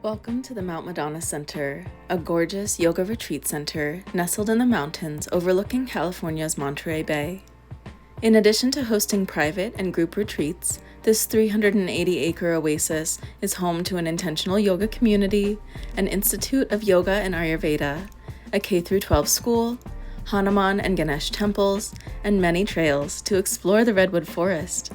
Welcome to the Mount Madonna Center, a gorgeous yoga retreat center nestled in the mountains overlooking California's Monterey Bay. In addition to hosting private and group retreats, this 380-acre oasis is home to an intentional yoga community, an institute of yoga and Ayurveda, a K-12 school, Hanuman and Ganesh Temples, and many trails to explore the redwood forest.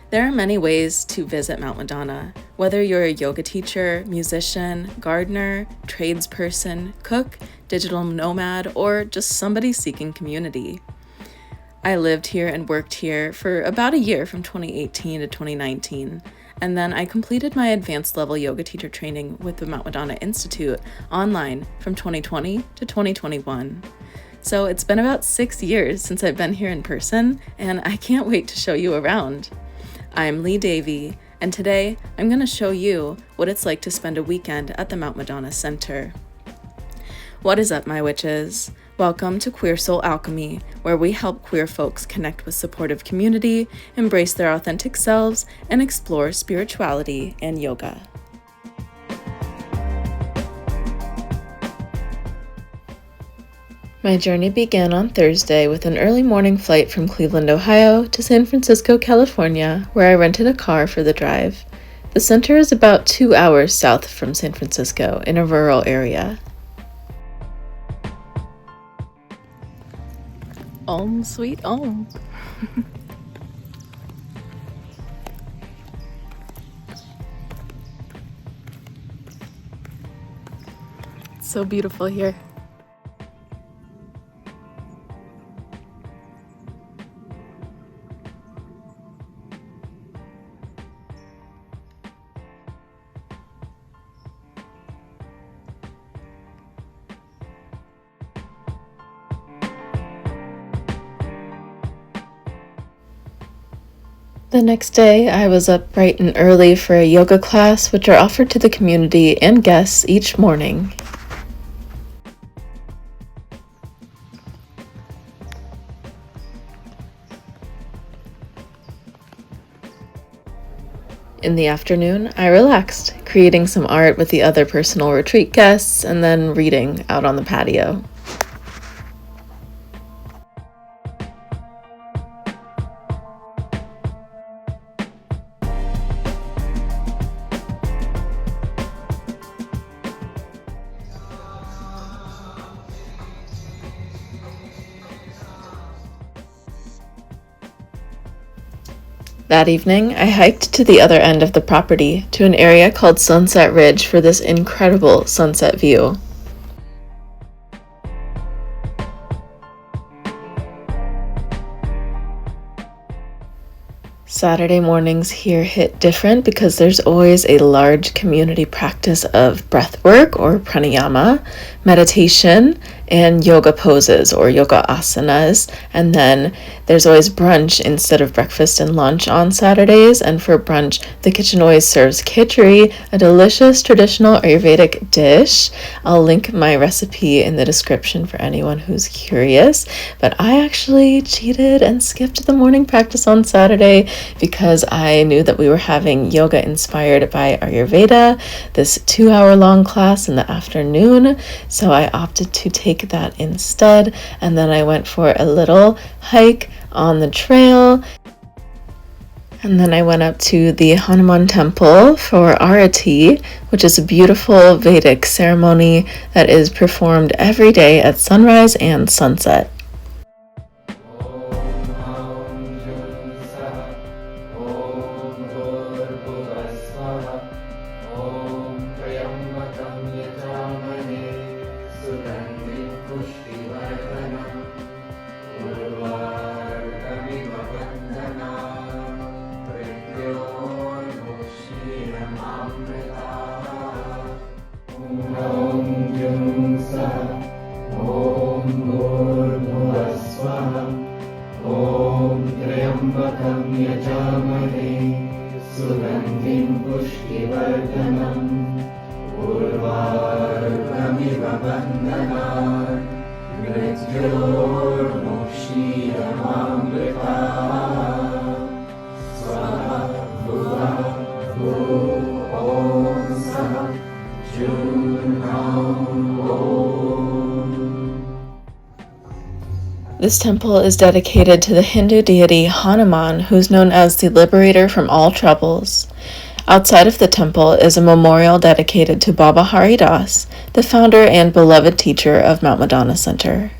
There are many ways to visit Mount Madonna, whether you're a yoga teacher, musician, gardener, tradesperson, cook, digital nomad, or just somebody seeking community. I lived here and worked here for about a year from 2018 to 2019, and then I completed my advanced level yoga teacher training with the Mount Madonna Institute online from 2020 to 2021. So it's been about 6 years since I've been here in person, and I can't wait to show you around. I'm Lee Devi, and today I'm going to show you what it's like to spend a weekend at the Mount Madonna Center. What is up, my witches? Welcome to Queer Soul Alchemy, where we help queer folks connect with supportive community, embrace their authentic selves, and explore spirituality and yoga. My journey began on Thursday with an early morning flight from Cleveland, Ohio to San Francisco, California, where I rented a car for the drive. The center is about 2 hours south from San Francisco in a rural area. Om sweet Om. It's so beautiful here. The next day, I was up bright and early for a yoga class, which are offered to the community and guests each morning. In the afternoon, I relaxed, creating some art with the other personal retreat guests, and then reading out on the patio. That evening, I hiked to the other end of the property, to an area called Sunset Ridge for this incredible sunset view. Saturday mornings here hit different because there's always a large community practice of breathwork or pranayama, meditation, and yoga poses or yoga asanas. And then there's always brunch instead of breakfast and lunch on Saturdays. And for brunch, the kitchen always serves khichdi, a delicious traditional Ayurvedic dish. I'll link my recipe in the description for anyone who's curious. But I actually cheated and skipped the morning practice on Saturday because I knew that we were having yoga inspired by Ayurveda, this 2-hour-long class in the afternoon. So I opted to take that instead, and then I went for a little hike on the trail, and then I went up to the Hanuman temple for Arati, which is a beautiful Vedic ceremony that is performed every day at sunrise and sunset. This temple is dedicated to the Hindu deity Hanuman, who's known as the liberator from all troubles. Outside of the temple is a memorial dedicated to Baba Hari Das, the founder and beloved teacher of Mount Madonna Center.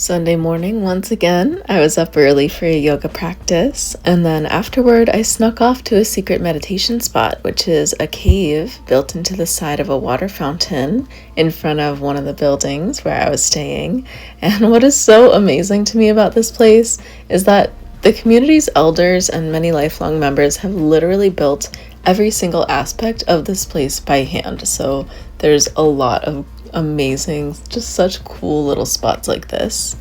Sunday morning, once again, I was up early for a yoga practice, and then afterward I snuck off to a secret meditation spot, which is a cave built into the side of a water fountain in front of one of the buildings where I was staying. And what is so amazing to me about this place is that the community's elders and many lifelong members have literally built every single aspect of this place by hand. So there's a lot of amazing, just such cool little spots like this.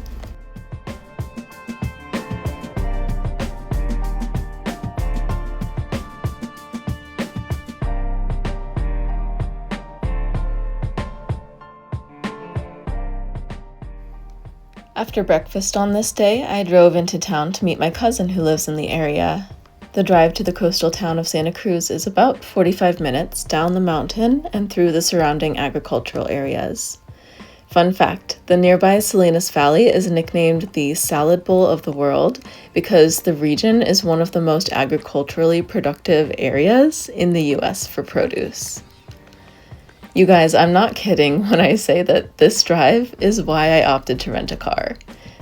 After breakfast on this day, I drove into town to meet my cousin who lives in the area. The drive to the coastal town of Santa Cruz is about 45 minutes down the mountain and through the surrounding agricultural areas. Fun fact, the nearby Salinas Valley is nicknamed the Salad Bowl of the world because the region is one of the most agriculturally productive areas in the US for produce. You guys, I'm not kidding when I say that this drive is why I opted to rent a car.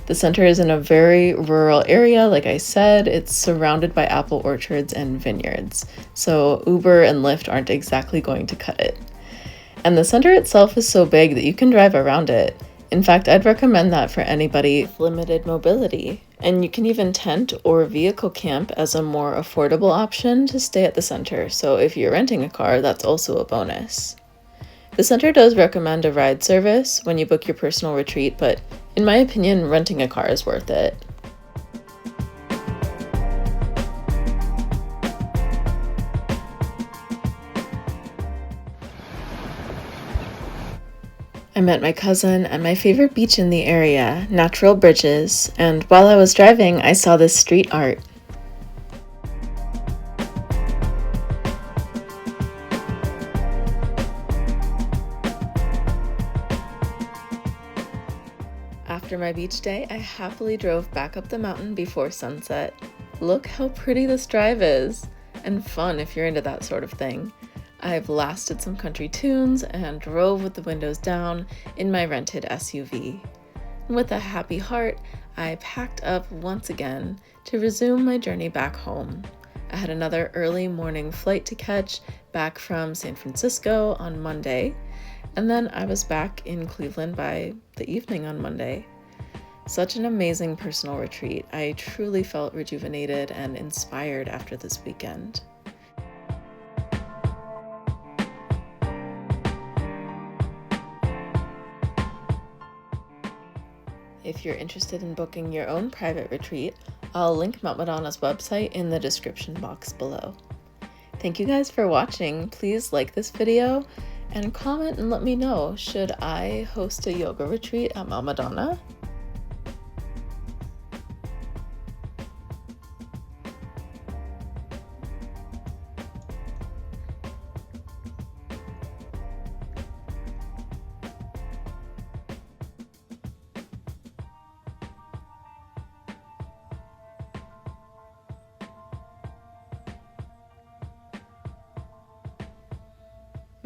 The center is in a very rural area, like I said. It's surrounded by apple orchards and vineyards, so Uber and Lyft aren't exactly going to cut it. And the center itself is so big that you can drive around it. In fact, I'd recommend that for anybody with limited mobility. And you can even tent or vehicle camp as a more affordable option to stay at the center, so if you're renting a car, that's also a bonus. The center does recommend a ride service when you book your personal retreat, but in my opinion, renting a car is worth it. I met my cousin at my favorite beach in the area, Natural Bridges, and while I was driving, I saw this street art. After my beach day, I happily drove back up the mountain before sunset. Look how pretty this drive is, and fun if you're into that sort of thing. I blasted some country tunes and drove with the windows down in my rented SUV. And with a happy heart, I packed up once again to resume my journey back home. I had another early morning flight to catch back from San Francisco on Monday, and then I was back in Cleveland by the evening on Monday. Such an amazing personal retreat. I truly felt rejuvenated and inspired after this weekend. If you're interested in booking your own private retreat, I'll link Mount Madonna's website in the description box below. Thank you guys for watching. Please like this video and comment and let me know, should I host a yoga retreat at Mount Madonna?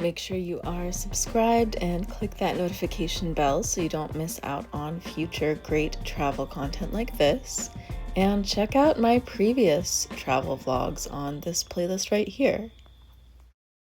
Make sure you are subscribed and click that notification bell so you don't miss out on future great travel content like this. And check out my previous travel vlogs on this playlist right here.